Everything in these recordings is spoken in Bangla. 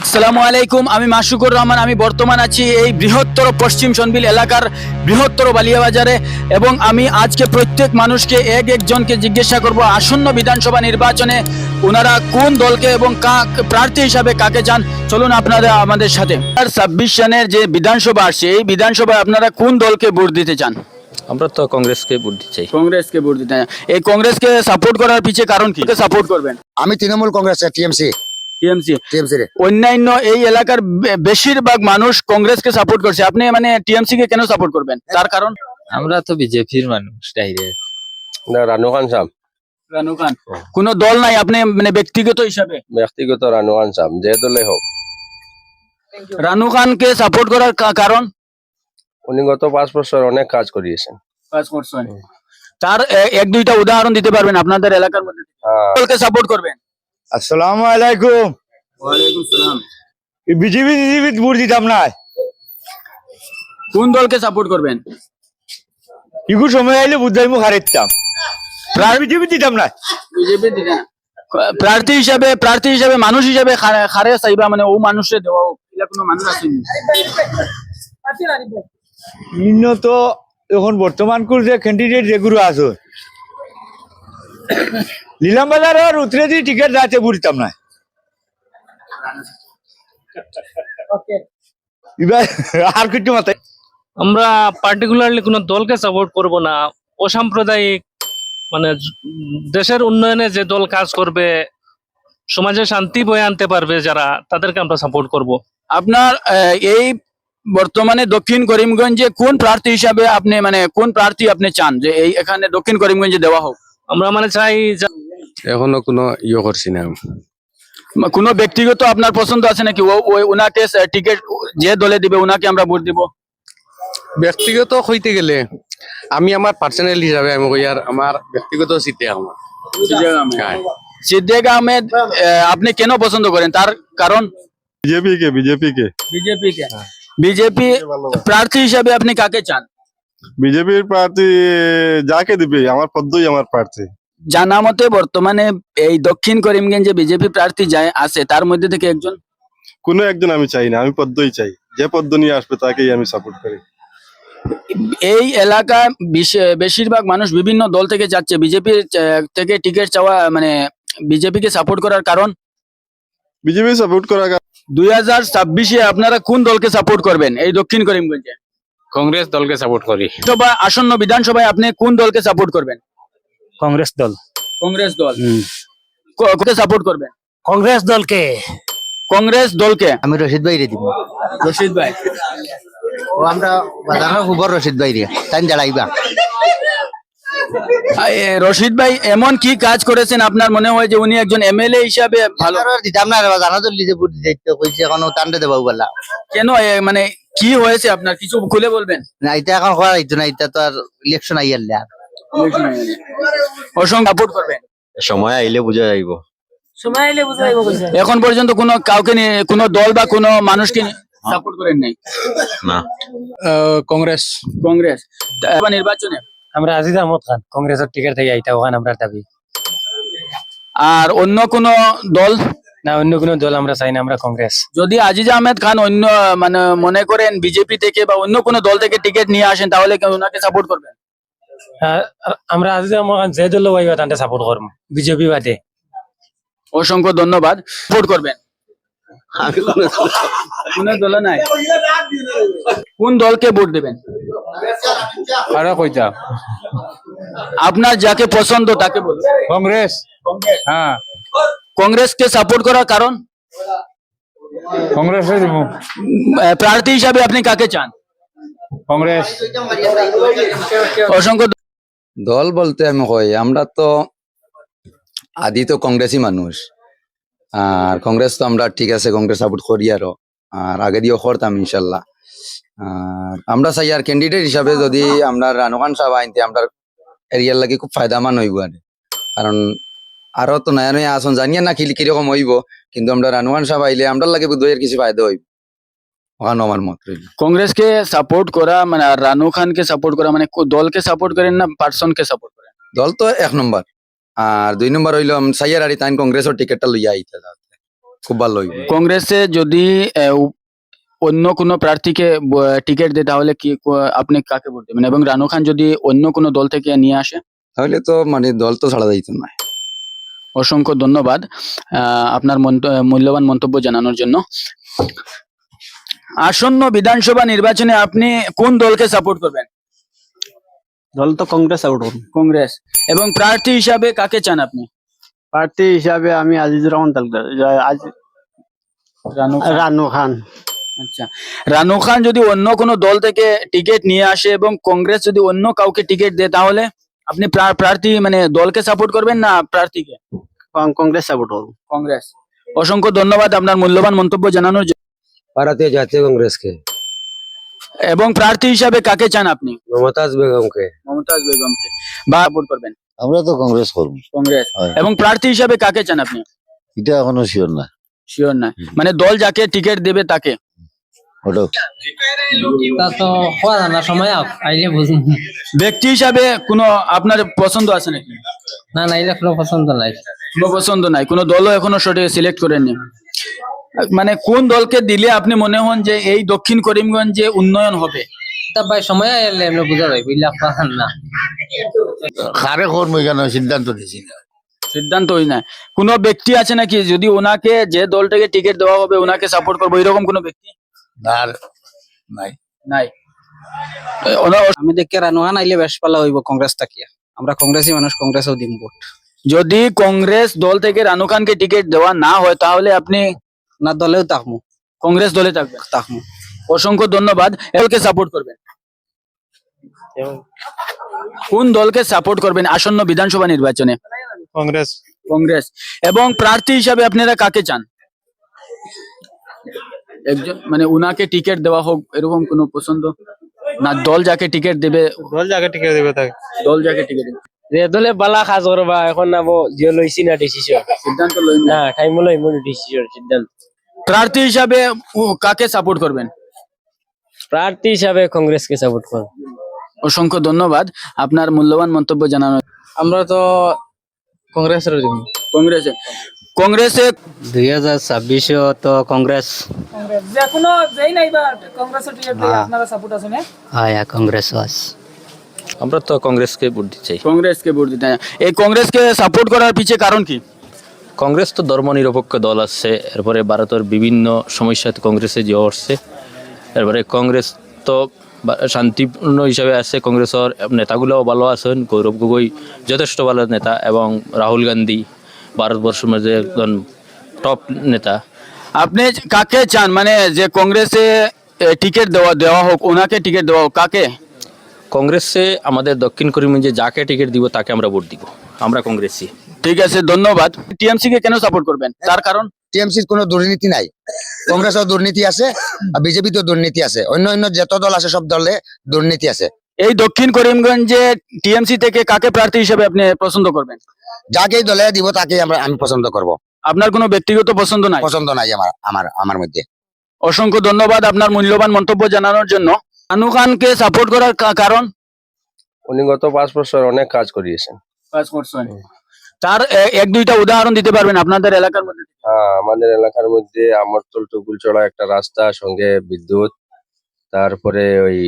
আসসালামু আলাইকুম, আমি মাসুকুর রহমান। আমি বর্তমান আছি এই বৃহত্তর পশ্চিম সনবিল এলাকার বৃহত্তর বালিয়াবাজারে এবং আমি আজকে প্রত্যেক মানুষকে একজনকে জিজ্ঞাসা করব আসন্ন বিধানসভা নির্বাচনে ওনারা কোন দলকে এবং প্রার্থী হিসাবে কাকে চান। চলুন আপনারা আমাদের সাথে। 2026 সনের যে বিধানসভা আসছে, এই বিধানসভায় আপনারা কোন দলকে ভোট দিতে চান? আমরা তো কংগ্রেসকে ভোট দিতে চাই। কংগ্রেসকে ভোট দিতে চান। এই কংগ্রেসকে সাপোর্ট করার পিছে কারণ কি? সাপোর্ট করবেন? আমি তৃণমূল কংগ্রেস টিএমসি টিএমসি। রে অন্যান্য এই এলাকার বেশিরভাগ মানুষ কংগ্রেসকে সাপোর্ট করছে, আপনি মানে টিএমসি কে কেন সাপোর্ট করবেন? তার কারণ? আমরা তো বিজেপির মানুষ ডাইরেক্ট। না, রানু খান সাম। রানু খান। কোন দল নাই, আপনি মানে ব্যক্তিগত হিসাবে? ব্যক্তিগত রানু খান সাম, যে দলে হোক। রানু খানকে সাপোর্ট করার কারণ? উনি গত 5 বছর অনেক কাজ করিয়েছেন। 5%। তার এক দুইটা উদাহরণ দিতে পারবেন আপনাদের এলাকার মধ্যে? দলকে সাপোর্ট করবেন? আসসালামু আলাইকুম। ওয়ালাইকুম সালাম। বিজেপি ভোট দিতাম না, কোন দলকে সাপোর্ট করবেন? ইগু সময় আইলে বুঝাই মুখ হারাইতাম, বিজেপি দিতাম না। বিজেপি দিকে না। প্রার্থী হিসাবে মানুষ হিসাবে খারে চাইবা, মানে ও মানুষে দেওয়া এলা কোনো মানুষ আসেনি? ইন্ন তো এখন বর্তমান কোর যে ক্যান্ডিডেট যেগুলো আছে লীলাম বাজারের উতরে দিয়ে টিকিট যাচ্ছে ভোট দিতাম না। এবার আর কিছু মাথায় আমরা পার্টিকুলারলি কোনো দলকে সাপোর্ট করব না। অসাম্প্রদায়িক মানে দেশের উন্নয়নে যে দল কাজ করবে, সমাজে শান্তি বয়ে আনতে পারবে যারা, তাদেরকে আমরা সাপোর্ট করব। আপনার এই বর্তমানে দক্ষিণ করিমগঞ্জে কোন প্রার্থী হিসাবে আপনি মানে কোন প্রার্থী আপনি চান যে এই এখানে দক্ষিণ করিমগঞ্জে দেওয়া হোক? আমরা মানে চাই এখনো কোনো করছি না। কোনো ব্যক্তিগত আপনার পছন্দ আছে নাকি? ওনাকে টিকিট যে দলে দিবে ওনাকে আমরা ভোট দিব? ব্যক্তিগত হইতে গেলে আমি আমার পার্সোনাল হিসাবে আমি কই আর আমার ব্যক্তিগত সিটে আমার সিদ্দিক আহমেদ। আপনি কেন পছন্দ করেন, তার কারণ? বিজেপি কে বিজেপি প্রার্থী হিসাবে আপনি কাকে চান? বিজেপির প্রার্থী যাকে দিবে আমার পদ্মই আমার প্রার্থী। জানা মতে বর্তমানে এই দক্ষিণ করিমগঞ্জে বিজেপি প্রার্থী যায় আছে, তার মধ্যে থেকে একজন? কোনো একজন আমি চাই না, আমি পদ্মই চাই। যে পদ্ম নিয়ে আসবে তাকেই আমি সাপোর্ট করি। এই এলাকায় বেশিরভাগ মানুষ বিভিন্ন দল থেকে যাচ্ছে, বিজেপি থেকে টিকিট চাওয়া মানে বিজেপিকে সাপোর্ট করার কারণ? বিজেপি সাপোর্ট করা 2026-এ আপনারা কোন দলকে সাপোর্ট করবেন এই দক্ষিণ করিমগঞ্জে? কংগ্রেস দলকে সাপোর্ট করি। আসন্ন বিধানসভায় আপনি কোন দলকে সাপোর্ট করবেন? কংগ্রেস দল। কংগ্রেস দল। কোকে সাপোর্ট করবেন? কংগ্রেস দলকে। কংগ্রেস দলকে। আমি রশিদ ভাই রে দিব। রশিদ ভাই। ও আমরা বাজারের খবর রশিদ ভাই রে তাই দাঁড়াইবা। রশিদ ভাই এমন কি কাজ করেছেন আপনার মনে হয় যে উনি একজন এমএলএ হিসাবে ভালো? দিতাম না, জানা তো লিজে ভোট দিতে কইছে, এখন টান্ডে দেবাও বলা। কেন মানে কি হয়েছে আপনার, কিছু খুলে বলবেন? না এটা এখন করা হইতো না, এটা তো আর ইলেকশন আইয়ালে আর অসংখ্য সাপোর্ট করবেন। সময় আইলে বুঝা যাইব। এখন পর্যন্ত কোনো কাউকে নিয়ে কোনো দল বা কোনো মানুষকে সাপোর্ট করেন নাই? না। কংগ্রেস। কংগ্রেস নির্বাচনে আমরা আজিজ আহমদ খান, কংগ্রেসের টিকিট থেকে আইতা ওখানে আমরা দাবি। আর অন্য কোন দল? না, অন্য কোনো দল আমরা চাই না, আমরা কংগ্রেস। যদি আজিজ আহমেদ খান অন্য মানে মনে করেন বিজেপি থেকে বা অন্য কোন দল থেকে টিকিট নিয়ে আসেন, তাহলে ওনাকে সাপোর্ট করবেন? আমরা আজিজ আহমদ খান যে দল পাইবা তাকে সাপোর্ট করব, বিজেপি বাদে। অসংখ্য ধন্যবাদ। সাপোর্ট করবেন? কোন দল নাই। কোন দলকে ভোট দেবেন? আপনার যাকে পছন্দ তাকে বলুন। কংগ্রেস। হ্যাঁ, কংগ্রেসকে সাপোর্ট করার কারণ? কংগ্রেসে দিব। প্রার্থী হিসাবে আপনি কাকে চান? কংগ্রেস। অসংখ্য দল বলতে আমি কই আমরা তো আদি তো কংগ্রেসই মানুষ, আর কংগ্রেস তো আমরা ঠিক আছে কংগ্রেস সাপোর্ট করি আরো, আর আগে দিয়েও করতাম ইনশাল্লাহ। আর আমরা চাই আর ক্যান্ডিডেট হিসাবে যদি আমরা রানু খান সাহেব আইনতে আমরা এরিয়ার লাগে খুব ফায়দামান হইব আর, কারণ আরো তো নয়া নয়া আসন জানিয়ে না কিরকম হইব, কিন্তু আমরা রানু খান সাহেব আইলে আমরা লাগে বুধের কিছু ফায়দা হইব। ওখানে আমার মত কংগ্রেসকে সাপোর্ট করা মানে আর রানু খানকে সাপোর্ট করা মানে দলকে সাপোর্ট করেন না পার্সনকে সাপোর্ট করেন? দল তো 1 নম্বর, আর 2 নম্বর হইলো সাইয়ার আরি তাইন কংগ্রেসের টিকিটটা লইয়া আইতে। খুব ভালো হইব। কংগ্রেসে যদি অন্য কোনো প্রার্থীকে টিকিট দেয় তাহলে কি আপনি কাকে ভোট দেবেন, এবং রানু খান যদি অন্য কোনো দল থেকে নিয়ে আসে? তাহলে তো মানে দল তো ছাড়া যাইতো না। অসংখ্য ধন্যবাদ আপনার মূল্যবান মন্তব্য জানানোর জন্য। আসন্ন বিধানসভা নির্বাচনে আপনি কোন দলকে সাপোর্ট করবেন? দল তো কংগ্রেস আউট করুন। কংগ্রেস। এবং প্রার্থী হিসাবে কাকে চান আপনি? প্রার্থী হিসাবে আমি আজিজুর রহমান তালুকদার, রানু খান। রানু খান। আচ্ছা, রানু খান যদি অন্য কোনো দল থেকে টিকিট নিয়ে আসে এবং কংগ্রেস যদি অন্য কাউকে টিকিট দেয় তাহলে আপনি প্রার্থী মানে দলকে সাপোর্ট করবেন না প্রার্থীকে? কংগ্রেস সাপোর্ট করুন। কংগ্রেস। অসংখ্য ধন্যবাদ আপনার মূল্যবান মন্তব্য জানানোর জন্য। ভারতীয় জাতীয় কংগ্রেসকে, এবং প্রার্থী হিসাবে কাকে চান আপনি? মমতাজ বেগমকে। মমতাজ বেগমকে। বা সাপোর্ট করবেন? আমরা তো কংগ্রেস করবো, কংগ্রেস। হয়। এবং প্রার্থী হিসাবে কাকে চান আপনি? এটা এখনো শিওর না। শিওর না, মানে দল যাকে টিকিট দেবে তাকে? ওটা তা তো হওয়া না, সময় আইলে বুঝুন। ব্যক্তি হিসাবে কোনো আপনার পছন্দ আছে নাকি? না না, এলে কোনো পছন্দ নাই। কোনো পছন্দ নাই, কোনো দলও এখনো সঠিক সিলেক্ট করেননি। মানে কোন দলকে দিলে আপনি মনে হন যে এই দক্ষিণ করিমগঞ্জে উন্নয়ন হবে? তা ভাই সময় আইলে এমনি বুঝা যায়, বুঝলা পারেন না। কারে করবো এখানে সিদ্ধান্ত নিয়েছি না। সিদ্ধান্ত হই না। কোনো ব্যক্তি আছে নাকি যদি ওনাকে যে দলটাকে টিকিট দেওয়া হবে ওনাকে সাপোর্ট করবো, এরকম কোনো ব্যক্তি? আর নাই। নাই। আমি দেখি রানু খান আইলে বেশ পালা হইব কংগ্রেস থাকিয়া। আমরা কংগ্রেসী মানুষ, কংগ্রেসও দিম ভোট। যদি কংগ্রেস দল থেকে রানু খানকে টিকিট দেওয়া না হয় তাহলে আপনি না দলেও তাকমু। কংগ্রেস দলে থাকবেন? তাকমু। অসংখ্য ধন্যবাদ। দলকে সাপোর্ট করবেন? কোন দলকে সাপোর্ট করবেন আসন্ন বিধানসভা নির্বাচনে? কংগ্রেস। কংগ্রেস। এবং প্রার্থী হিসাবে আপনারা কাকে চান? একজন মানে উনাকে টিকিট দেওয়া হোক এরকম কোনো পছন্দ না, দল যাকে টিকিট দেবে? দল যাকে টিকে দেবে তাকে। দল যাকে টিকিট দেবে। যে দলে বালা কাজ করবা এখন নামো যে লইছি না ডিসিশন, সিদ্ধান্ত লইন না। না টাইম লইম ডিসিশন সিদ্ধান্ত। প্রার্থী হিসাবে কাকে সাপোর্ট করবেন? প্রার্থী হিসাবে কংগ্রেসকে সাপোর্ট করব। অসংখ্য ধন্যবাদ আপনার মূল্যবান মন্তব্য জানানোর। আমরা তো কংগ্রেসের জন্য। কংগ্রেসে। কংগ্রেসে 2026 তো কংগ্রেস। যে কোনো যেই নাইবা কংগ্রেসের টিকিট দিয়ে আপনারা সাপোর্ট আছে না? হ্যাঁ কংগ্রেস আস। আমরা তো কংগ্রেসকে ভোট দিতে চাই। কংগ্রেসকে ভোট দিতে হয়। এই কংগ্রেসকে সাপোর্ট করার পিছে কারণ কি? কংগ্রেস তো ধর্মনিরপেক্ষ দল আছে, এরপরে ভারতের বিভিন্ন সমস্যাতে কংগ্রেসে যে আসছে, এরপরে কংগ্রেস তো শান্তিপূর্ণ হিসাবে আছে। কংগ্রেসের নেতাগুলোও ভালো আছেন, গৌরব গগৈ যথেষ্ট ভালো নেতা, এবং রাহুল গান্ধী ভারতবর্ষের মধ্যে একজন টপ নেতা। আপনি কাকে চান, মানে যে কংগ্রেসে টিকিট দেওয়া হোক, ওনাকে টিকিট দেওয়া হোক, কাকে? কংগ্রেসে আমাদের দক্ষিণ করিমগঞ্জে যাকে টিকিট দিব তাকে আমরা ভোট দিব, আমরা কংগ্রেসী। ঠিক আছে, ধন্যবাদ। টিএমসি কে কেন সাপোর্ট করবেন, তার কারণ? টিএমসির কোনো দুর্নীতি নাই, কংগ্রেসের দুর্নীতি আছে আর বিজেপিতেও দুর্নীতি আছে, অন্য অন্য যত দল আছে সব দলে দুর্নীতি আছে। এই দক্ষিণ করিমগঞ্জে টিএমসি থেকে কাকে প্রার্থী হিসেবে আপনি পছন্দ করবেন? যাকেই দলে দিব তাকেই আমি পছন্দ করব। আপনার কোনো ব্যক্তিগত পছন্দ নাই? পছন্দ নাই আমার মধ্যে। অসংখ্য ধন্যবাদ আপনার মূল্যবান মন্তব্য জানানোর জন্য। রানু খানকে সাপোর্ট করার কারণ? উনি গত 5 বছর অনেক কাজ করিয়েছেন। তার এক দুইটা উদাহরণ দিতে পারবেন আপনাদের এলাকার মধ্যে? হ্যাঁ, আমাদের এলাকার মধ্যে আমরতল টুকুলচড়া একটা রাস্তা, সঙ্গে বিদ্যুৎ, তারপরে ওই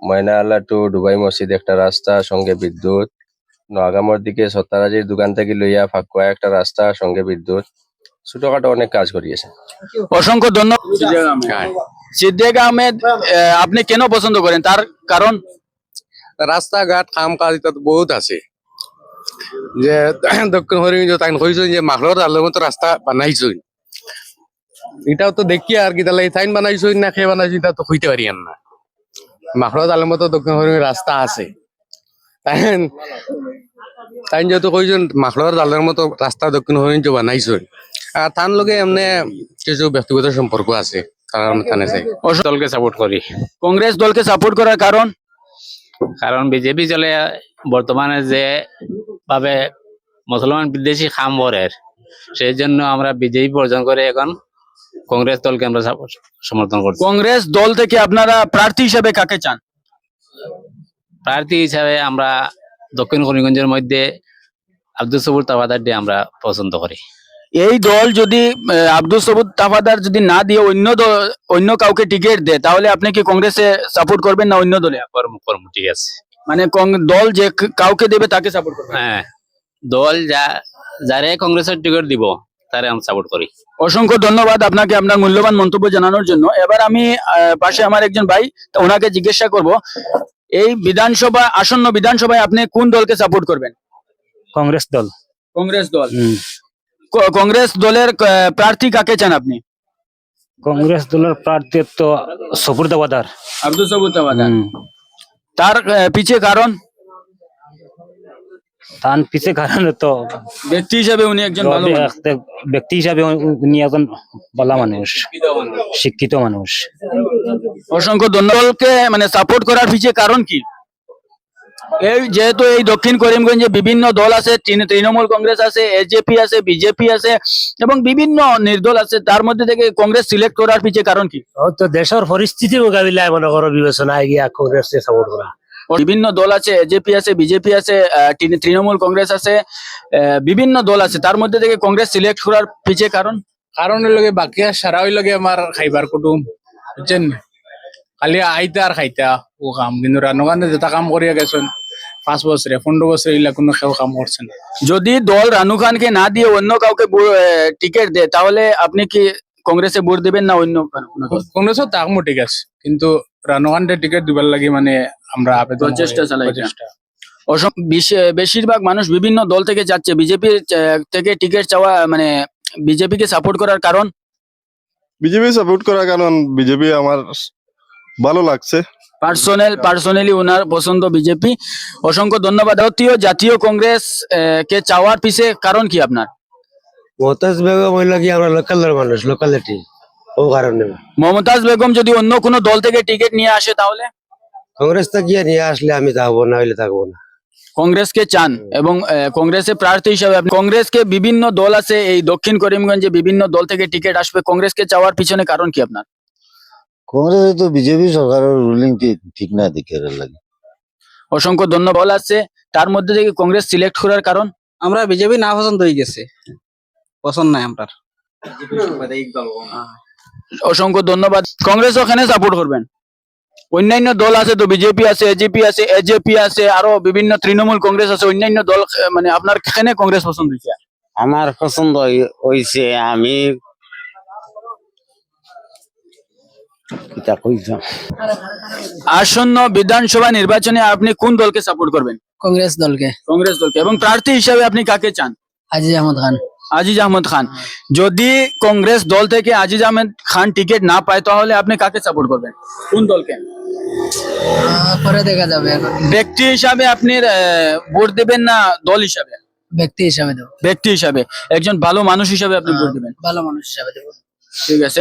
ময়নাআলা টু ডুবাই মসজিদ একটা রাস্তা, সঙ্গে বিদ্যুৎ, নোয়াগামর দিকে সত্তারাজির দোকান থেকে লইয়া ফাঁকুয়া একটা রাস্তা, সঙ্গে বিদ্যুৎ, ছোটখাটো অনেক কাজ করিয়েছে। অসংখ্য ধন্যবাদ। সিদ্দিক আহমেদ আপনি কেন পছন্দ করেন, তার কারণ? রাস্তাঘাট কাম কাজ এটা তো বহুত আছে, যে দক্ষিণ হরিগঞ্জ তাই কইছেন যে মাখলর আলোর মতো রাস্তা বানাইছই, এটাও তো দেখি আর কি তাহলে তাইন বানাইছই না খেয়ে বানাইছি তা তো কইতে পারি না। মাখলর আলোর মতো দক্ষিণ হরিগঞ্জ রাস্তা আছে, তাই যেহেতু কইছেন মাখলর আলোর মতো রাস্তা দক্ষিণ হরিগঞ্জ বানাইছই, আর তার লগে এমনি কিছু ব্যক্তিগত সম্পর্ক আছে, কারণ থানে চাই দলকে সাপোর্ট করি। কংগ্রেস দলকে সাপোর্ট করার কারণ? কারণ বিজেপি চলে বর্তমানে যে ভাবে মুসলমান বিদ্বেষী খাম ভরের, সেই জন্য আমরা বিজেপি বর্জন করে এখন কংগ্রেস দলকে আমরা সমর্থন করছি। কংগ্রেস দল থেকে আপনারা প্রার্থী হিসেবে কাকে চান? প্রার্থী হিসাবে আমরা দক্ষিণ করিমগঞ্জের মধ্যে আব্দুল সবুর তাওয়াদার দিয়ে আমরা পছন্দ করি। এই দল যদি আব্দুল সবুদ তাফাদার যদি না দিয়ে অন্য কাউকে টিকিট দেয় তাহলে আপনি কি কংগ্রেসে সাপোর্ট করবেন না অন্য দলে? কর্ম কর্ম ঠিক আছে। মানে দল যে কাউকে দেবে তাকে সাপোর্ট করবেন? হ্যাঁ, দল যারে কংগ্রেসের টিকিট দিব তারে আমি সাপোর্ট করি। অসংখ্য ধন্যবাদ আপনাকে আপনার মূল্যবান মন্তব্য জানানোর জন্য। এবার আমি পাশে আমার একজন ভাই, তা ওনাকে জিজ্ঞাসা করব, এই আসন্ন বিধানসভায় আপনি কোন দলকে সাপোর্ট করবেন? কংগ্রেস দল। কংগ্রেস দল। কংগ্রেস দলের প্রার্থী কাকে চান আপনি? কংগ্রেস দলের প্রার্থী তো সফর দাওয়াদার। আব্দুল সবুদ তাফাদার। তার পিছে কারণ? তার পিছে কারণ তো ব্যক্তি হিসেবে উনি একজন ভালো মানুষ। ব্যক্তি হিসাবে উনি একজন ভালো মানুষ, শিক্ষিত মানুষ। অসংখ্য ধন্যবাদকে মানে সাপোর্ট করার পিছে কারণ কি? এই যেহেতু এই দক্ষিণ করিমগঞ্জে বিভিন্ন দল আছে, তৃণমূল কংগ্রেস আছে, এজেপি আছে, বিজেপি আছে এবং বিভিন্ন নির্দল আছে, তার মধ্যে থেকে কংগ্রেস সিলেক্ট করার পিছে কারণ কি? তো দেশের পরিস্থিতি মোকাবিলায় মনে করো বিবেচনায় গিয়া কংগ্রেসকে সাপোর্ট করা। বিভিন্ন দল আছে, এজেপি আছে, বিজেপি আছে, তৃণমূল কংগ্রেস আছে, বিভিন্ন দল আছে, তার মধ্যে থেকে কংগ্রেস সিলেক্ট করার পিছে কারণ? কারণের লগে বাকি সারা ওই লগে আমার খাইবার কুটুম বুঝছেন, খালি আইতা আর খাইতা ও কাম, কিন্তু রানুগান্ধে যেটা কাম করিয়া গেছেন 5 বছরে 15 বছরে এগুলা কোনো কেউ কাম করছে না। যদি দল রানু খানকে না দিয়ে অন্য কাউকে টিকিট দেয় তাহলে আপনি কি কংগ্রেসে ভোট দিবেন না অন্য কোনো দল? কংগ্রেসও তাকমো ঠিক আছে, কিন্তু রানুগান্ধে টিকিট দিবার লাগে মানে আমরা আবেদন প্রচেষ্টা চালাই। প্রচেষ্টা। বেশিরভাগ মানুষ বিভিন্ন দল থেকে যাচ্ছে, বিজেপি থেকে টিকিট চাওয়া মানে বিজেপিকে সাপোর্ট করার কারণ? বিজেপি সাপোর্ট করার কারণ বিজেপি আমার ভালো লাগছে। পার্সোনালি ওনার পছন্দ বিজেপি। অসংখ্য ধন্যবাদ। জাতীয় কংগ্রেস কে চাওয়ার পিছে কারণ কি আপনার? মমতাজ বেগম হইল কি আমরা লোকালের মানুষ, লোকালিটি, ও কারণে। মমতাজ বেগম যদি অন্য কোনো দল থেকে টিকিট নিয়ে আসে তাহলে? কংগ্রেস থেকে গিয়ে নিয়ে আসলে আমি থাকবো, না হইলে থাকবো না। কংগ্রেসকে চান এবং কংগ্রেসের প্রার্থী হিসাবে কংগ্রেসকে বিভিন্ন দল আছে এই দক্ষিণ করিমগঞ্জে, বিভিন্ন দল থেকে টিকিট আসবে, কংগ্রেসকে চাওয়ার পিছনে কারণ কি আপনার? কংগ্রেস তো বিজেপি সরকারের রুলিং ঠিক না দেখে লাগে। অসংখ্য ধন্যবাদ আছে, তার মধ্যে থেকে কংগ্রেস সিলেক্ট করার কারণ? আমরা বিজেপি না পছন্দ হয়ে গেছে, পছন্দ নাই আমরা। অসংখ্য ধন্যবাদ। কংগ্রেস ওখানে সাপোর্ট করবেন? অন্যান্য দল আছে তো, বিজেপি আছে, এজেপি আছে, আরো বিভিন্ন তৃণমূল কংগ্রেস আছে, অন্যান্য দল, মানে আপনার এখানে কংগ্রেস পছন্দ হয়েছে? আমার পছন্দ হইছে, আমি আসন্ন বিধানসভা নির্বাচনে আপনি কোন দলকে সাপোর্ট করবেন? কংগ্রেস দলকে। কংগ্রেস দলকে। এবং প্রার্থী হিসাবে আপনি কাকে চান? আজিজ আহমদ খান। আজিজ আহমদ খান। যদি কংগ্রেস দল থেকে আজিজ আহমদ খান টিকিট না পায় তাহলে আপনি কাকে সাপোর্ট করবেন? কোন দলকে? পরে দেখা যাবে, এখন ব্যক্তি হিসাবে আপনি ভোট দেবেন না দল হিসাবে? ব্যক্তি হিসাবে দেবো। ব্যক্তি হিসাবে, একজন ভালো মানুষ হিসাবে আপনি ভোট দেবেন? ভালো মানুষ হিসাবে দেবো। ঠিক আছে।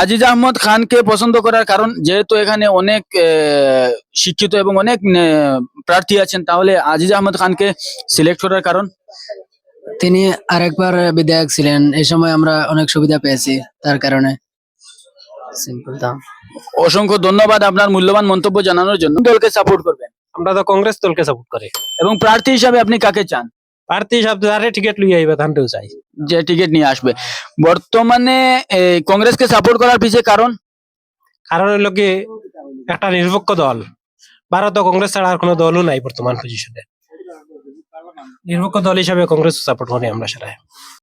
আজিজ আহমদ খানকে পছন্দ করার কারণ, যেহেতু এখানে অনেক শিক্ষিত এবং অনেক প্রার্থী আছেন, তাহলে আজিজ আহমদ খানকে সিলেক্ট করার কারণ? তিনি আরেকবার বিধায়ক ছিলেন, এই সময় আমরা অনেক সুবিধা পেয়েছি তার কারণে। সিম্পল দাম। অসংখ্য ধন্যবাদ আপনার মূল্যবান মন্তব্য জানানোর জন্য। কোন দলকে সাপোর্ট করবেন? আমরা তো কংগ্রেস দলকে সাপোর্ট করি। এবং প্রার্থী হিসাবে আপনি কাকে চান? প্রার্থী হিসাবে যারে টিকিট লইয়া আইবে তানটাও চাই, যে টিকিট নিয়ে আসবে। বর্তমানে কংগ্রেসকে সাপোর্ট করার পিছে কারণ? কারণ হইল কি একটা নিরপেক্ষ দল, ভারত কংগ্রেস ছাড়া আর কোনো দলও নাই বর্তমান পজিশনে। নিরপেক্ষ দল হিসাবে কংগ্রেস সাপোর্ট করি আমরা সেটাই।